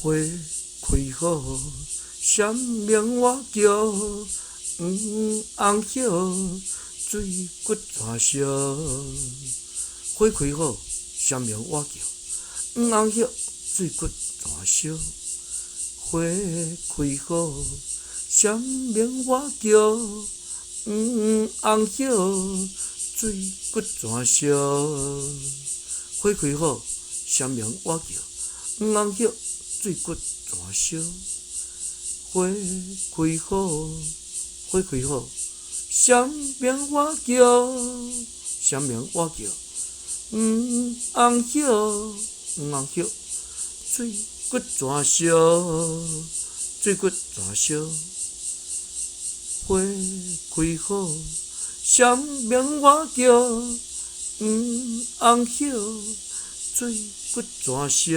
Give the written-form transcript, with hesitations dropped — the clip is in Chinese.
花开好，闪明我叫，红叶水骨全烧。花开好，闪明我叫，红叶水骨全烧。花开好，闪明我叫，红叶水骨全烧。花开好，闪明我叫，红叶水骨全烧。花开好，花开好，闪明我叫，闪明我叫，红叶水骨全烧，水骨全烧。花开好，闪明我叫，红叶水骨全烧。